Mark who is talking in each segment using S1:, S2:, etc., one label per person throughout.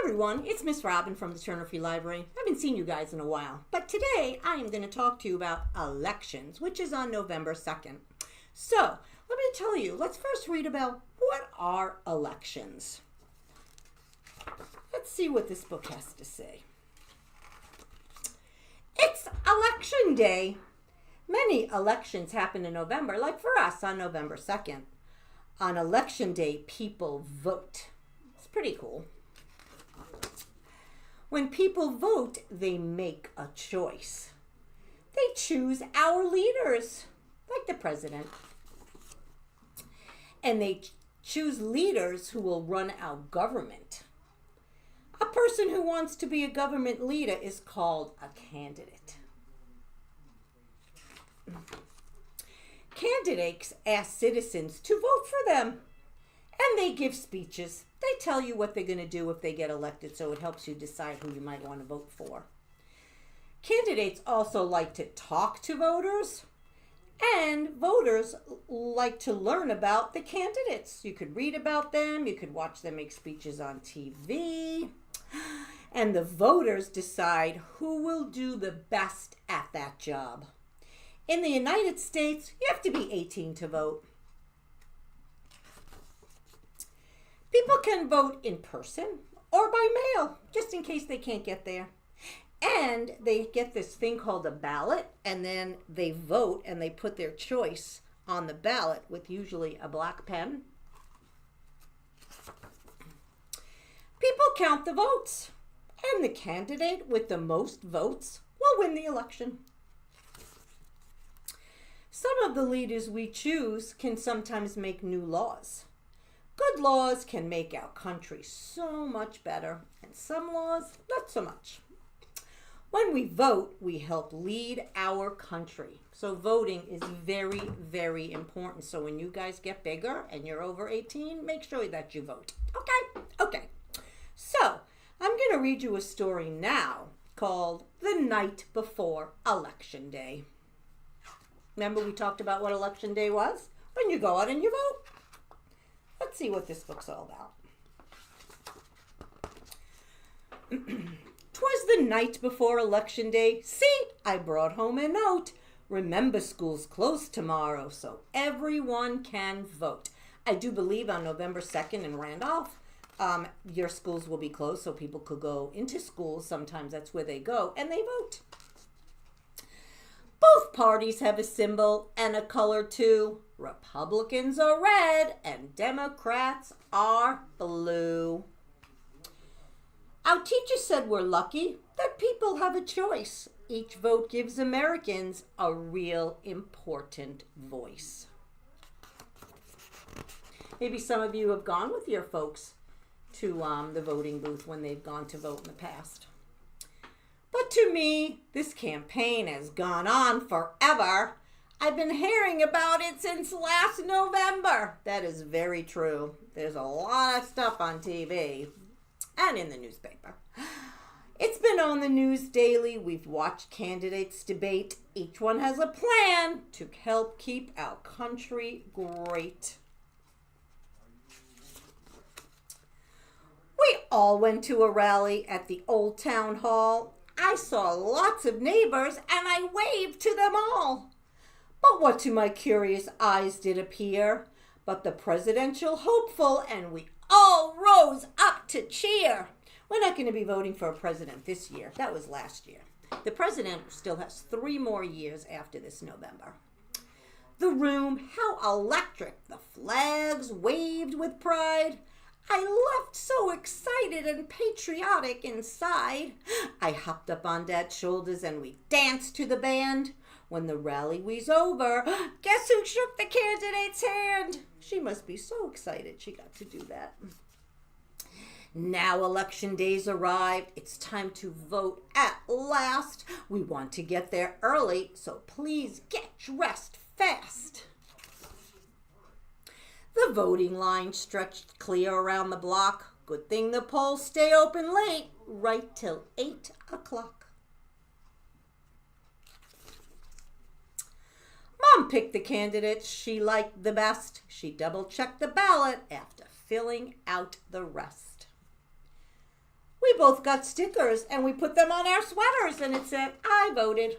S1: Everyone, it's Miss Robin from the Turner Free Library. I haven't seen you guys in a while, but today I am going to talk to you about elections, which is on November 2nd. So, let me tell you, let's first read about what are elections. Let's see what this book has to say. It's election day. Many elections happen in November, like for us on November 2nd. On election day, people vote. It's pretty cool. When people vote, they make a choice. They choose our leaders, like the president. And they choose leaders who will run our government. A person who wants to be a government leader is called a candidate. Candidates ask citizens to vote for them, and they give speeches. They tell you what they're going to do if they get elected, so it helps you decide who you might want to vote for. Candidates also like to talk to voters, and voters like to learn about the candidates. You could read about them, you could watch them make speeches on TV, and the voters decide who will do the best at that job. In the United States, you have to be 18 to vote. People can vote in person or by mail, just in case they can't get there. And they get this thing called a ballot, and then they vote and they put their choice on the ballot with usually a black pen. People count the votes, and the candidate with the most votes will win the election. Some of the leaders we choose can sometimes make new laws. Good laws can make our country so much better, and some laws, not so much. When we vote, we help lead our country. So voting is very, very important. So when you guys get bigger and you're over 18, make sure that you vote. Okay. So I'm going to read you a story now called The Night Before Election Day. Remember we talked about what Election Day was? When you go out and you vote. Let's see what this book's all about. 'Twas the night before Election Day. See, I brought home a note. Remember, school's closed tomorrow, so everyone can vote. I do believe on November 2nd in Randolph, your schools will be closed, so people could go into schools. Sometimes that's where they go, and they vote. Both parties have a symbol and a color too. Republicans are red and Democrats are blue. Our teacher said we're lucky that people have a choice. Each vote gives Americans a real important voice. Maybe some of you have gone with your folks to the voting booth when they've gone to vote in the past. But to me, this campaign has gone on forever. I've been hearing about it since last November. That is very true. There's a lot of stuff on TV and in the newspaper. It's been on the news daily. We've watched candidates debate. Each one has a plan to help keep our country great. We all went to a rally at the Old Town Hall. I saw lots of neighbors and I waved to them all. But what to my curious eyes did appear but the presidential hopeful, and we all rose up to cheer. We're not going to be voting for a president this year. That was last year. The president still has 3 more years after this November. The room, how electric. The flags waved with pride. I left so excited and patriotic inside. I hopped up on Dad's shoulders and we danced to the band. When the rally was over, guess who shook the candidate's hand? She must be so excited she got to do that. Now election day's arrived. It's time to vote at last. We want to get there early, so please get dressed fast. The voting line stretched clear around the block. Good thing the polls stay open late, right till 8 o'clock. Mom picked the candidates she liked the best. She double-checked the ballot after filling out the rest. We both got stickers and we put them on our sweaters and it said, I voted.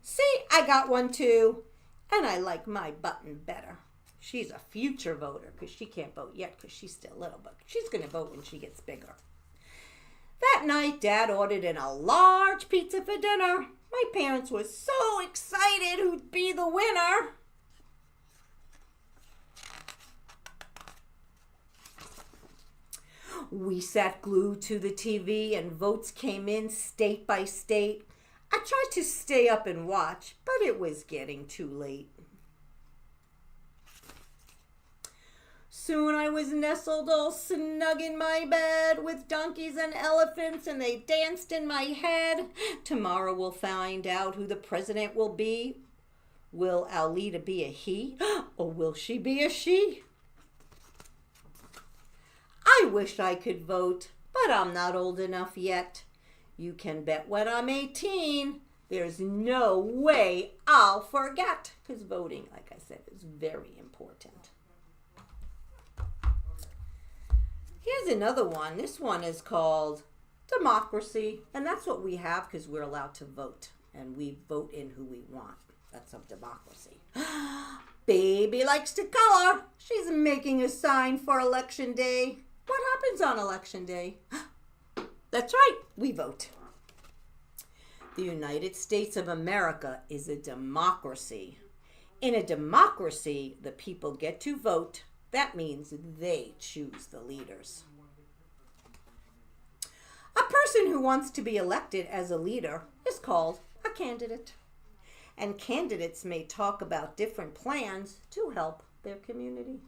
S1: See, I got one too. And I like my button better. She's a future voter because she can't vote yet because she's still little, but she's going to vote when she gets bigger. That night, Dad ordered in a large pizza for dinner. My parents were so excited who'd be the winner. We sat glued to the TV and votes came in state by state. I tried to stay up and watch, but it was getting too late. Soon I was nestled all snug in my bed with donkeys and elephants, and they danced in my head. Tomorrow we'll find out who the president will be. Will our leader be a he, or will she be a she? I wish I could vote, but I'm not old enough yet. You can bet when I'm 18, there's no way I'll forget, because voting, like I said, is very important. Here's another one. This one is called democracy, and that's what we have because we're allowed to vote, and we vote in who we want. That's a democracy. Baby likes to color. She's making a sign for election day. What happens on election day? That's right, we vote. The United States of America is a democracy. In a democracy, the people get to vote. That means they choose the leaders. A person who wants to be elected as a leader is called a candidate. And candidates may talk about different plans to help their community.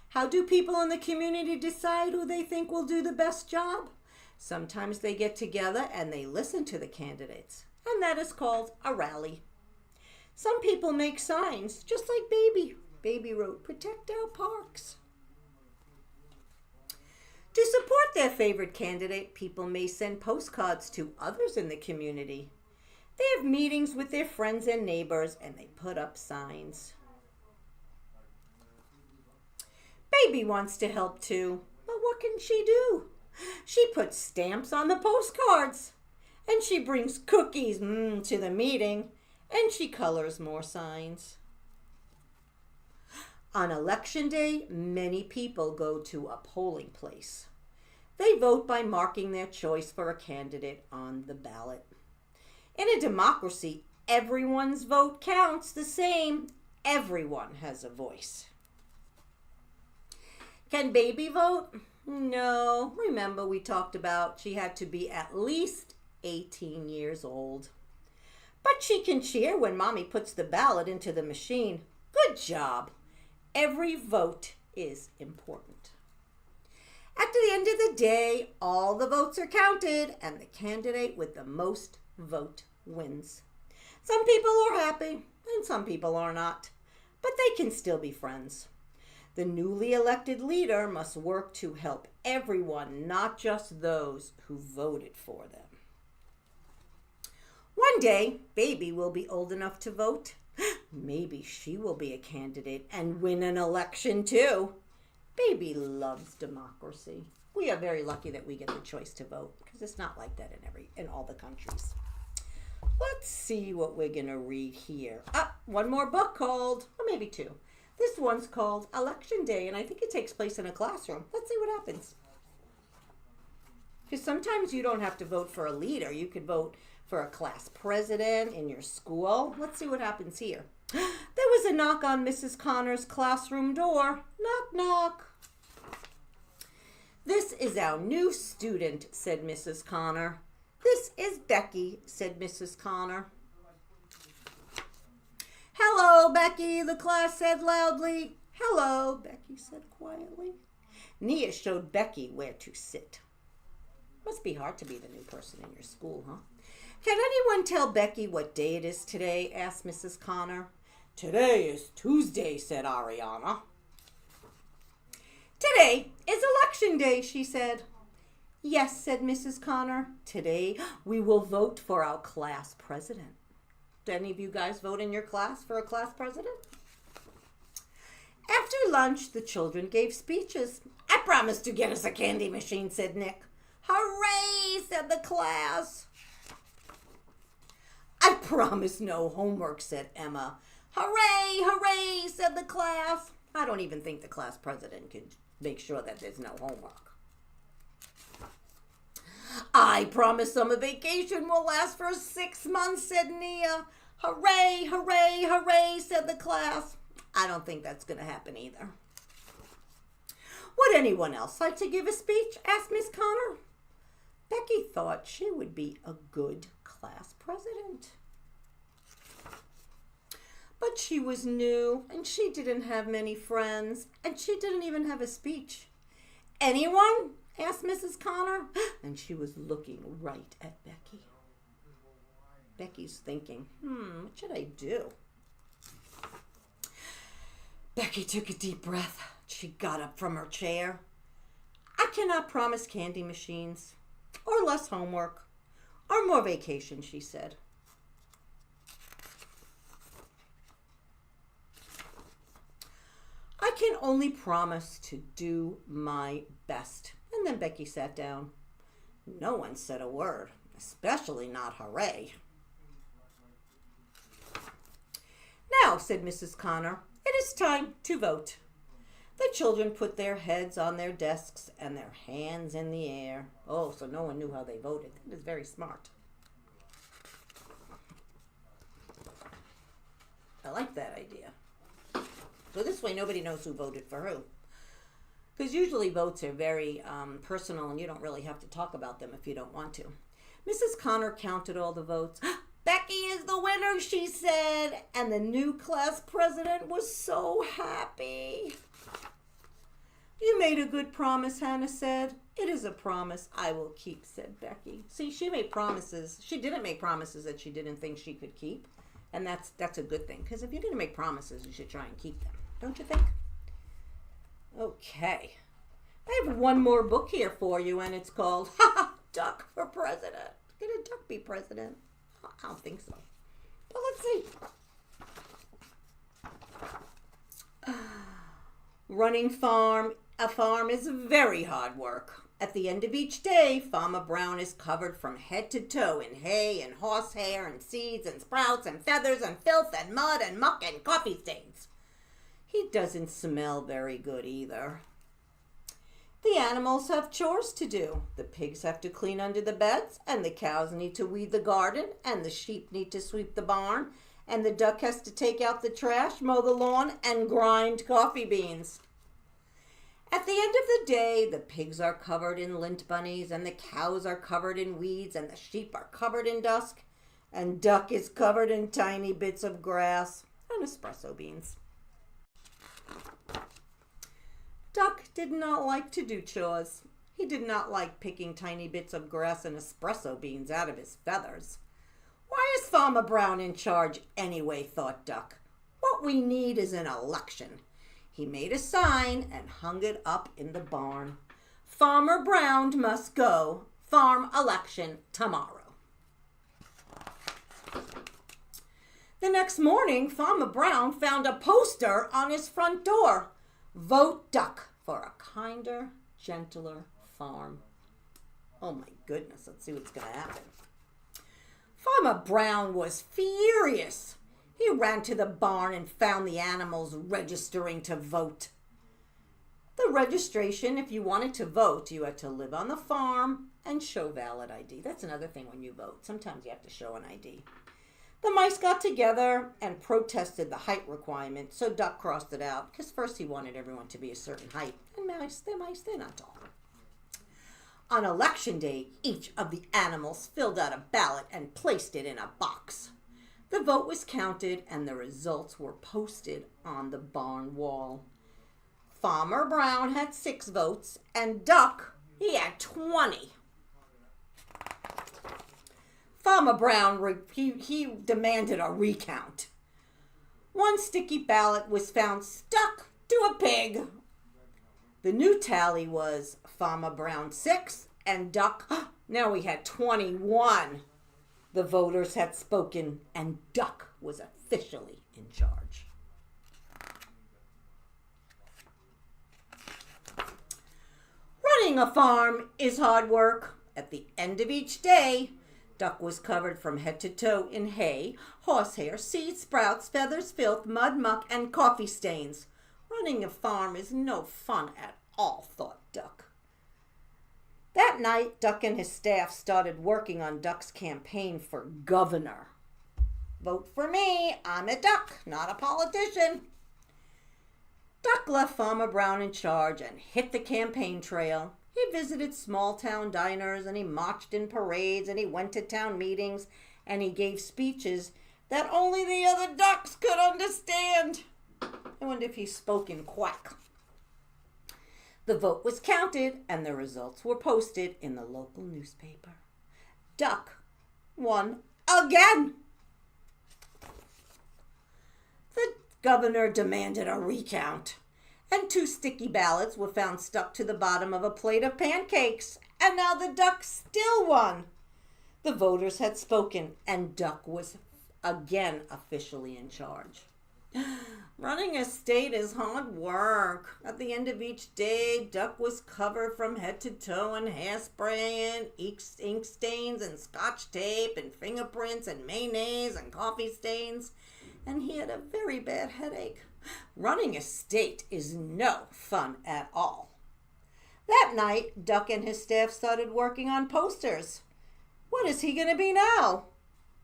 S1: How do people in the community decide who they think will do the best job? Sometimes they get together and they listen to the candidates, and that is called a rally. Some people make signs, just like Baby. Baby wrote, "Protect our parks." To support their favorite candidate, people may send postcards to others in the community. They have meetings with their friends and neighbors, and they put up signs. Baby wants to help too, but what can she do? She puts stamps on the postcards, and she brings cookies to the meeting, and she colors more signs. On election day, many people go to a polling place. They vote by marking their choice for a candidate on the ballot. In a democracy, everyone's vote counts the same. Everyone has a voice. Can Baby vote? No. Remember, we talked about she had to be at least 18 years old. But she can cheer when Mommy puts the ballot into the machine. Good job. Every vote is important. At the end of the day, all the votes are counted, and the candidate with the most vote wins. Some people are happy, and some people are not, but they can still be friends. The newly elected leader must work to help everyone, not just those who voted for them. One day, Baby will be old enough to vote. Maybe she will be a candidate and win an election too. Baby loves democracy. We are very lucky that we get the choice to vote because it's not like that in all the countries. Let's see what we're going to read here. One more book called, or maybe two. This one's called Election Day, and I think it takes place in a classroom. Let's see what happens. Because sometimes you don't have to vote for a leader. You could vote for a class president in your school. Let's see what happens here. There was a knock on Mrs. Connor's classroom door. Knock, knock. "This is our new student," said Mrs. Connor. "This is Becky," said Mrs. Connor. "Hello, Becky," the class said loudly. "Hello," Becky said quietly. Nia showed Becky where to sit. Must be hard to be the new person in your school, huh? "Can anyone tell Becky what day it is today?" asked Mrs. Connor. "Today is Tuesday," said Ariana. "Today is election day," she said. "Yes," said Mrs. Connor. "Today we will vote for our class president." Do any of you guys vote in your class for a class president? After lunch, the children gave speeches. "I promised to get us a candy machine," said Nick. "Hooray," said the class. "I promised no homework," said Emma. "Hooray, hooray," said the class. I don't even think the class president could make sure that there's no homework. "I promised summer vacation will last for 6 months," said Nia. "Hooray, hooray, hooray," said the class. I don't think that's going to happen either. "Would anyone else like to give a speech?" asked Miss Connor. Becky thought she would be a good class president. But she was new, and she didn't have many friends, and she didn't even have a speech. "Anyone?" asked Mrs. Connor, and she was looking right at Becky. Becky's thinking, what should I do? Becky took a deep breath. She got up from her chair. "I cannot promise candy machines, or less homework, or more vacation," she said. "I can only promise to do my best." And then Becky sat down. No one said a word, especially not hooray. "Now," said Mrs. Connor, "it is time to vote." The children put their heads on their desks and their hands in the air. Oh, so no one knew how they voted. That is very smart. I like that idea. So this way nobody knows who voted for who. Because usually votes are very personal and you don't really have to talk about them if you don't want to. Mrs. Connor counted all the votes. "Becky is the winner," she said. And the new class president was so happy. "You made a good promise," Hannah said. "It is a promise I will keep," said Becky. See, she made promises. She didn't make promises that she didn't think she could keep. And that's a good thing. Because if you're going to make promises, you should try and keep them. Don't you think? Okay. I have one more book here for you, and it's called Duck for President. Can a duck be president? I don't think so. But let's see. Running a farm is very hard work. At the end of each day, Farmer Brown is covered from head to toe in hay and horsehair and seeds and sprouts and feathers and filth and mud and muck and coffee stains. He doesn't smell very good either. The animals have chores to do. The pigs have to clean under the beds, and the cows need to weed the garden, and the sheep need to sweep the barn, and the duck has to take out the trash, mow the lawn, and grind coffee beans. At the end of the day, the pigs are covered in lint bunnies, and the cows are covered in weeds, and the sheep are covered in dust, and duck is covered in tiny bits of grass and espresso beans. Duck did not like to do chores. He did not like picking tiny bits of grass and espresso beans out of his feathers. Why is Farmer Brown in charge anyway, thought Duck. What we need is an election. He made a sign and hung it up in the barn. Farmer Brown must go. Farm election tomorrow. The next morning, Farmer Brown found a poster on his front door. Vote Duck for a kinder, gentler farm. Oh my goodness, let's see what's going to happen. Farmer Brown was furious. He ran to the barn and found the animals registering to vote. The registration, if you wanted to vote, you had to live on the farm and show valid ID. That's another thing when you vote. Sometimes you have to show an ID. The mice got together and protested the height requirement, so Duck crossed it out, because first he wanted everyone to be a certain height. And they're not tall. On election day, each of the animals filled out a ballot and placed it in a box. The vote was counted, and the results were posted on the barn wall. Farmer Brown had 6 votes, and Duck, he had 20. Farmer Brown, he demanded a recount. One sticky ballot was found stuck to a pig. The new tally was Farmer Brown 6 and Duck. Now we had 21. The voters had spoken, and Duck was officially in charge. Running a farm is hard work. At the end of each day, Duck was covered from head to toe in hay, horsehair, seed sprouts, feathers, filth, mud, muck, and coffee stains. Running a farm is no fun at all, thought Duck. That night, Duck and his staff started working on Duck's campaign for governor. Vote for me. I'm a duck, not a politician. Duck left Farmer Brown in charge and hit the campaign trail. He visited small town diners and he marched in parades and he went to town meetings and he gave speeches that only the other ducks could understand. I wonder if he spoke in quack. The vote was counted and the results were posted in the local newspaper. Duck won again. The governor demanded a recount, and 2 sticky ballots were found stuck to the bottom of a plate of pancakes, and now the duck still won. The voters had spoken, and Duck was again officially in charge. Running a state is hard work. At the end of each day, Duck was covered from head to toe in hairspray and ink stains and scotch tape and fingerprints and mayonnaise and coffee stains. And he had a very bad headache. Running a state is no fun at all. That night, Duck and his staff started working on posters. What is he going to be now?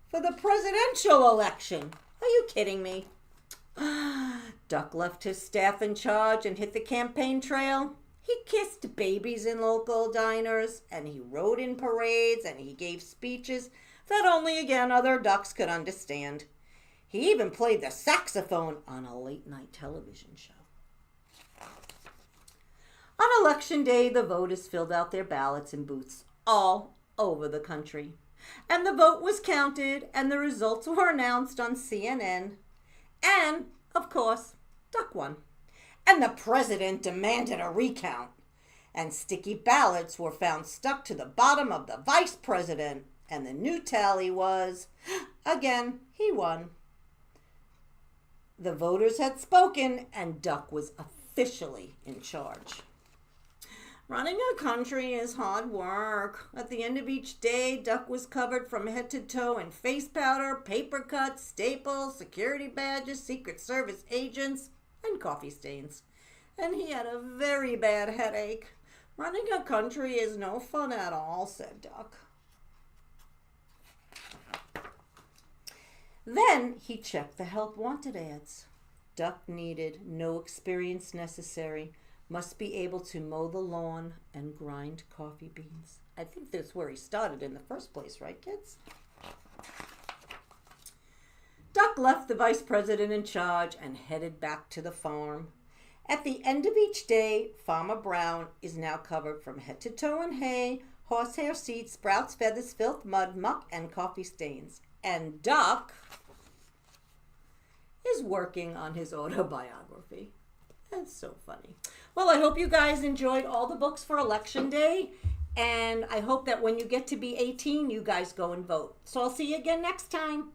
S1: For the presidential election? Are you kidding me? Duck left his staff in charge and hit the campaign trail. He kissed babies in local diners, and he rode in parades, and he gave speeches that only again other ducks could understand. He even played the saxophone on a late-night television show. On Election Day, the voters filled out their ballots in booths all over the country. And the vote was counted, and the results were announced on CNN. And, of course, Duck won. And the president demanded a recount. And sticky ballots were found stuck to the bottom of the vice president. And the new tally was, again, he won. The voters had spoken, and Duck was officially in charge. Running a country is hard work. At the end of each day, Duck was covered from head to toe in face powder, paper cuts, staples, security badges, Secret Service agents, and coffee stains. And he had a very bad headache. Running a country is no fun at all, said Duck. Then he checked the help wanted ads. Duck needed no experience necessary. Must be able to mow the lawn and grind coffee beans. I think that's where he started in the first place, right, kids? Duck left the vice president in charge and headed back to the farm. At the end of each day, Farmer Brown is now covered from head to toe in hay, horsehair, seeds, sprouts, feathers, filth, mud, muck, and coffee stains. And Duck is working on his autobiography. That's so funny. Well, I hope you guys enjoyed all the books for Election Day. And I hope that when you get to be 18, you guys go and vote. So I'll see you again next time.